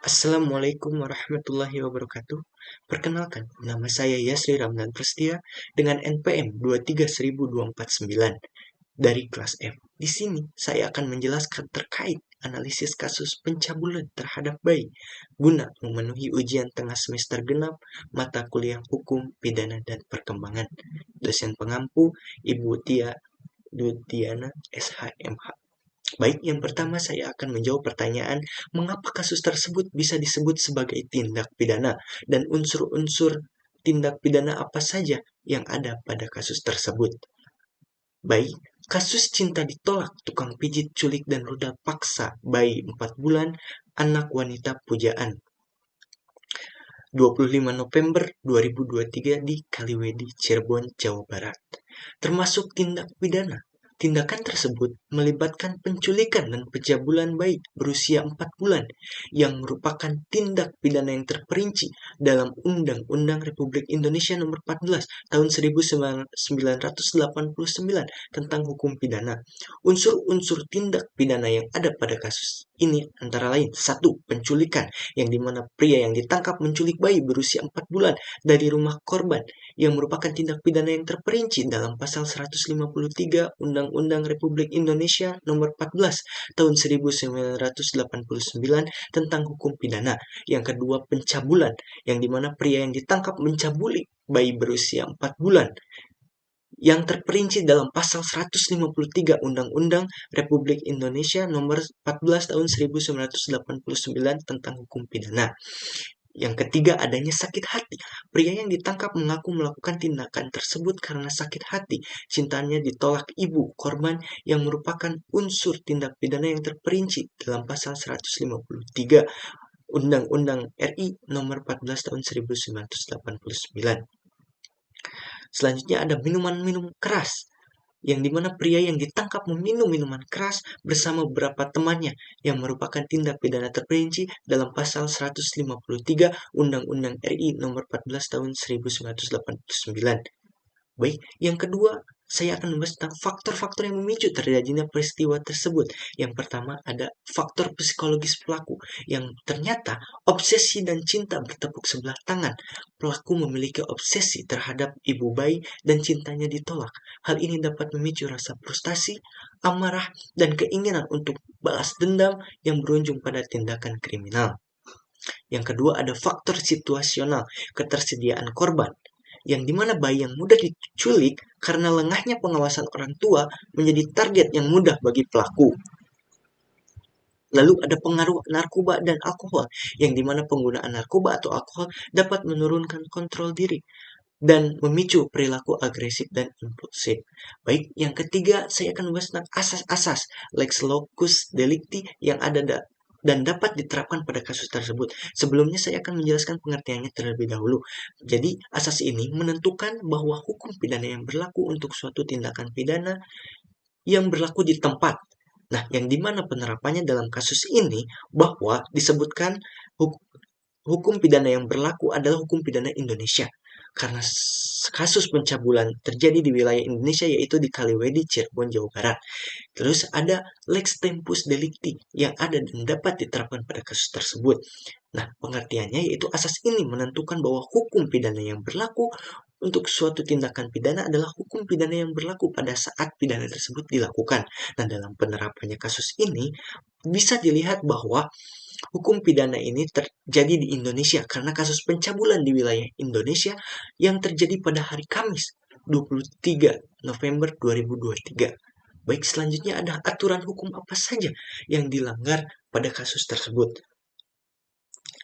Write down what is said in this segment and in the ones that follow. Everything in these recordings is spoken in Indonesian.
Assalamualaikum warahmatullahi wabarakatuh. Perkenalkan, nama saya Yasri Ramdan Prestia dengan NPM 2314249 dari kelas F. Di sini saya akan menjelaskan terkait analisis kasus pencabulan terhadap bayi guna memenuhi ujian tengah semester genap mata kuliah Hukum, Pidana, dan Perkembangan. Dosen pengampu Ibu Tia Dutiana SHMH. Baik, yang pertama saya akan menjawab pertanyaan mengapa kasus tersebut bisa disebut sebagai tindak pidana dan unsur-unsur tindak pidana apa saja yang ada pada kasus tersebut. Baik, kasus cinta ditolak, tukang pijit, culik, dan rudal paksa bayi 4 bulan, anak wanita pujaan. 25 November 2023 di Kaliwedi, Cirebon, Jawa Barat. Termasuk tindak pidana. Tindakan tersebut melibatkan penculikan dan pencabulan bayi berusia 4 bulan yang merupakan tindak pidana yang terperinci dalam Undang-Undang Republik Indonesia Nomor 14 Tahun 1989 tentang Hukum Pidana. Unsur-unsur tindak pidana yang ada pada kasus ini antara lain: 1. Penculikan, yang dimana pria yang ditangkap menculik bayi berusia 4 bulan dari rumah korban, yang merupakan tindak pidana yang terperinci dalam pasal 153 Undang-Undang Republik Indonesia Nomor 14 Tahun 1989 tentang Hukum Pidana. Yang kedua, pencabulan, yang dimana pria yang ditangkap mencabuli bayi berusia 4 bulan yang terperinci dalam pasal 153 Undang-Undang Republik Indonesia Nomor 14 Tahun 1989 tentang Hukum Pidana. Yang ketiga, adanya sakit hati. Pria yang ditangkap mengaku melakukan tindakan tersebut karena sakit hati. Cintanya ditolak ibu korban, yang merupakan unsur tindak pidana yang terperinci dalam pasal 153 Undang-Undang RI Nomor 14 Tahun 1989. Selanjutnya ada minuman-minum keras, yang dimana pria yang ditangkap meminum minuman keras bersama beberapa temannya, yang merupakan tindak pidana terperinci dalam pasal 153 Undang-Undang RI Nomor 14 Tahun 1989. Baik, yang kedua, saya akan membahas tentang faktor-faktor yang memicu terjadinya peristiwa tersebut. Yang pertama, ada faktor psikologis pelaku, yang ternyata obsesi dan cinta bertepuk sebelah tangan. Pelaku memiliki obsesi terhadap ibu bayi dan cintanya ditolak. Hal ini dapat memicu rasa frustasi, amarah, dan keinginan untuk balas dendam yang berujung pada tindakan kriminal. Yang kedua, ada faktor situasional, ketersediaan korban, yang dimana bayi yang mudah diculik karena lengahnya pengawasan orang tua menjadi target yang mudah bagi pelaku. Lalu ada pengaruh narkoba dan alkohol, yang dimana penggunaan narkoba atau alkohol dapat menurunkan kontrol diri dan memicu perilaku agresif dan impulsif. Baik, yang ketiga saya akan membahas tentang asas-asas lex locus delicti yang ada dan dapat diterapkan pada kasus tersebut. Sebelumnya saya akan menjelaskan pengertiannya terlebih dahulu. Jadi, asas ini menentukan bahwa hukum pidana yang berlaku untuk suatu tindakan pidana yang berlaku di tempat. Nah, yang dimana penerapannya dalam kasus ini bahwa disebutkan hukum pidana yang berlaku adalah hukum pidana Indonesia. Karena kasus pencabulan terjadi di wilayah Indonesia, yaitu di Kaliwedi, Cirebon, Jawa Barat. Terus ada lex tempus delicti yang ada dan dapat diterapkan pada kasus tersebut. Nah, pengertiannya yaitu asas ini menentukan bahwa hukum pidana yang berlaku untuk suatu tindakan pidana adalah hukum pidana yang berlaku pada saat pidana tersebut dilakukan. Nah, dalam penerapannya kasus ini bisa dilihat bahwa hukum pidana ini terjadi di Indonesia karena kasus pencabulan di wilayah Indonesia yang terjadi pada hari Kamis 23 November 2023. Baik, selanjutnya ada aturan hukum apa saja yang dilanggar pada kasus tersebut.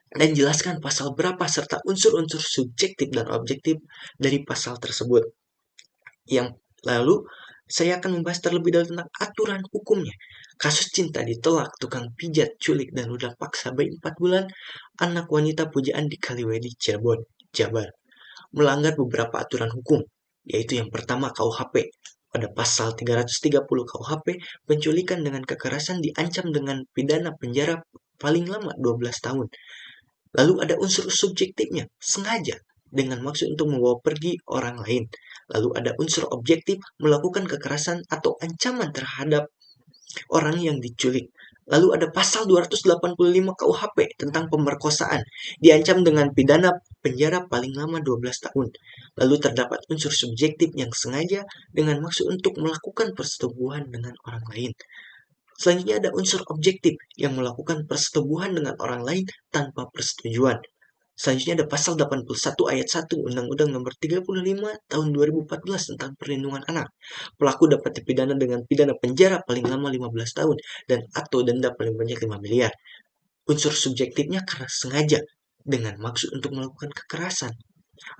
Dan jelaskan pasal berapa serta unsur-unsur subjektif dan objektif dari pasal tersebut. Yang lalu saya akan membahas terlebih dahulu tentang aturan hukumnya. Kasus cinta ditolak, tukang pijat, culik, dan ruda paksa bayi 4 bulan, anak wanita pujaan di Kaliwedi, Cirebon, Jabar. Melanggar beberapa aturan hukum, yaitu yang pertama KUHP. Pada pasal 330 KUHP, penculikan dengan kekerasan diancam dengan pidana penjara paling lama 12 tahun. Lalu ada unsur subjektifnya, sengaja, dengan maksud untuk membawa pergi orang lain. Lalu ada unsur objektif, melakukan kekerasan atau ancaman terhadap orang yang diculik. Lalu ada pasal 285 KUHP tentang pemerkosaan, diancam dengan pidana penjara paling lama 12 tahun. Lalu terdapat unsur subjektif yang sengaja dengan maksud untuk melakukan persetubuhan dengan orang lain. Selanjutnya ada unsur objektif yang melakukan persetubuhan dengan orang lain tanpa persetujuan. Selanjutnya ada pasal 81 ayat 1 Undang-Undang Nomor 35 Tahun 2014 tentang Perlindungan Anak. Pelaku dapat dipidana dengan pidana penjara paling lama 15 tahun dan atau denda paling banyak 5 miliar. Unsur subjektifnya karena sengaja dengan maksud untuk melakukan kekerasan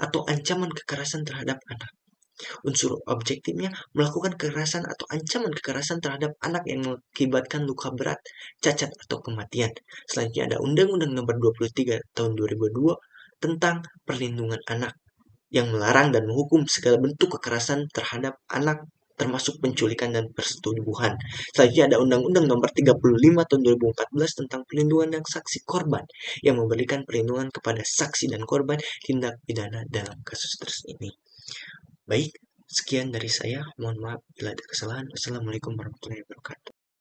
atau ancaman kekerasan terhadap anak. Unsur objektifnya melakukan kekerasan atau ancaman kekerasan terhadap anak yang mengakibatkan luka berat, cacat, atau kematian. Selanjutnya ada Undang-Undang Nomor 23 Tahun 2002 tentang Perlindungan Anak yang melarang dan menghukum segala bentuk kekerasan terhadap anak termasuk penculikan dan persetubuhan. Selanjutnya ada Undang-Undang Nomor 35 Tahun 2014 tentang Perlindungan dan Saksi Korban yang memberikan perlindungan kepada saksi dan korban tindak pidana dalam kasus ini. Baik, sekian dari saya. Mohon maaf bila ada kesalahan. Wassalamualaikum warahmatullahi wabarakatuh.